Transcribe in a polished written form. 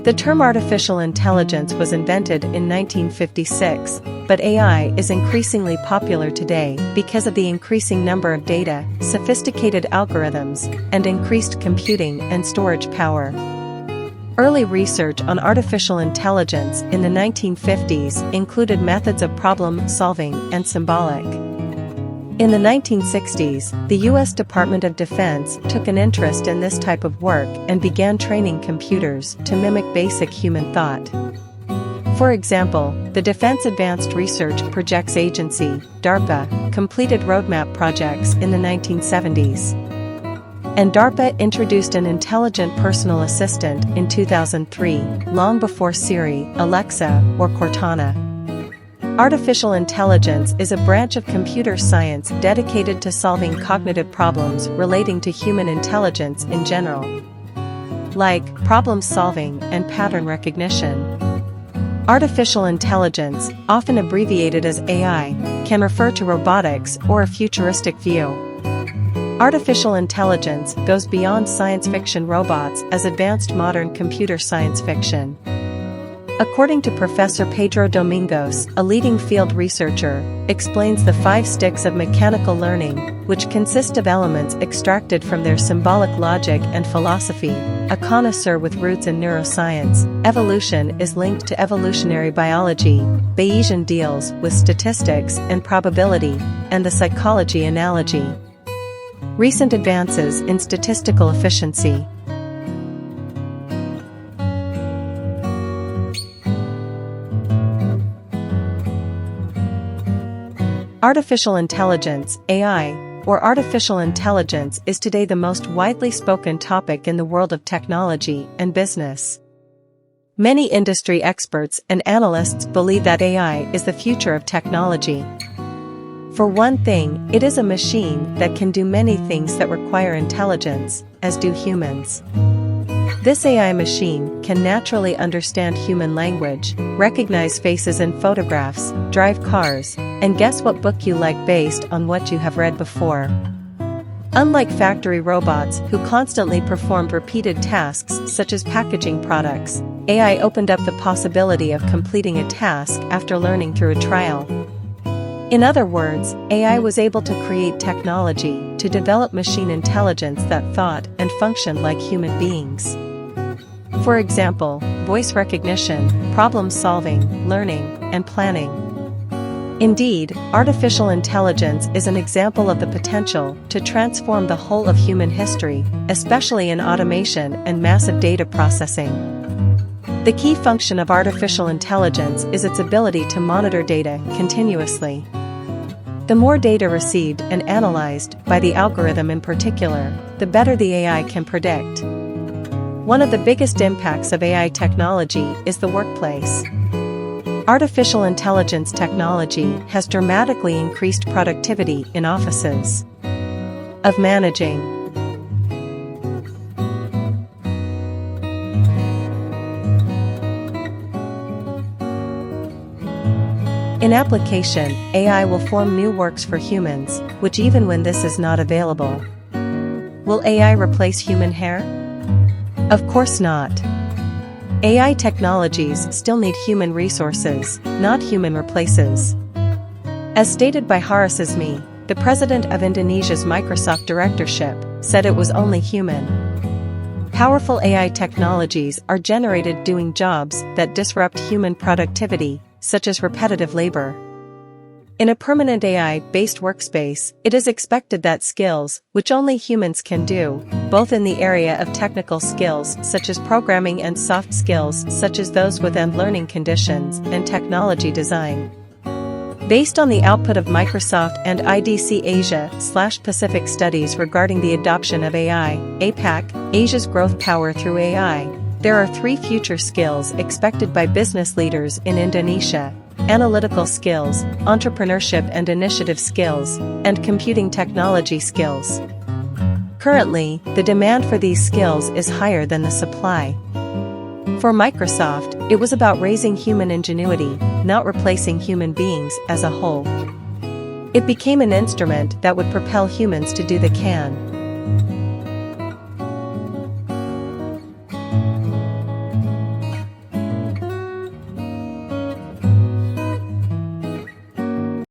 The term artificial intelligence was invented in 1956, but AI is increasingly popular today because of the increasing number of data, sophisticated algorithms, and increased computing and storage power. Early research on artificial intelligence in the 1950s included methods of problem solving and symbolic. In the 1960s, the U.S. Department of Defense took an interest in this type of work and began training computers to mimic basic human thought. For example, the Defense Advanced Research Projects Agency, DARPA, completed roadmap projects in the 1970s. And DARPA introduced an intelligent personal assistant in 2003, long before Siri, Alexa, or Cortana. Artificial intelligence is a branch of computer science dedicated to solving cognitive problems relating to human intelligence in general, like problem solving and pattern recognition. Artificial intelligence, often abbreviated as AI, can refer to robotics or a futuristic view. Artificial intelligence goes beyond science fiction robots as advanced modern computer science fiction. According to Professor Pedro Domingos, a leading field researcher, explains the 5 sticks of mechanical learning, which consist of elements extracted from their symbolic logic and philosophy. A connoisseur with roots in neuroscience, evolution is linked to evolutionary biology, Bayesian deals with statistics and probability, and the psychology analogy. Recent advances in statistical efficiency. Artificial intelligence, AI, or artificial intelligence is today the most widely spoken topic in the world of technology and business. Many industry experts and analysts believe that AI is the future of technology. For one thing, it is a machine that can do many things that require intelligence, as do humans. This AI machine can naturally understand human language, recognize faces in photographs, drive cars, and guess what book you like based on what you have read before. Unlike factory robots who constantly performed repeated tasks such as packaging products, AI opened up the possibility of completing a task after learning through a trial. In other words, AI was able to create technology to develop machine intelligence that thought and functioned like human beings. For example, voice recognition, problem solving, learning, and planning. Indeed, artificial intelligence is an example of the potential to transform the whole of human history, especially in automation and massive data processing. The key function of artificial intelligence is its ability to monitor data continuously. The more data received and analyzed, by the algorithm in particular, the better the AI can predict. One of the biggest impacts of AI technology is the workplace. Artificial intelligence technology has dramatically increased productivity in offices. Of managing. In application, AI will form new works for humans, which even when this is not available. Will AI replace human hair? Of course not. AI technologies still need human resources, not human replaces. As stated by Haris Azmi, the president of Indonesia's Microsoft directorship, said it was only human. Powerful AI technologies are generated doing jobs that disrupt human productivity, such as repetitive labor. In a permanent AI-based workspace, it is expected that skills, which only humans can do, both in the area of technical skills such as programming and soft skills such as those within learning conditions and technology design. Based on the output of Microsoft and IDC Asia/Pacific studies regarding the adoption of AI, APAC, Asia's growth power through AI, there are 3 future skills expected by business leaders in Indonesia: analytical skills, entrepreneurship and initiative skills, and computing technology skills. Currently, the demand for these skills is higher than the supply. For Microsoft, it was about raising human ingenuity, not replacing human beings as a whole. It became an instrument that would propel humans to do the can.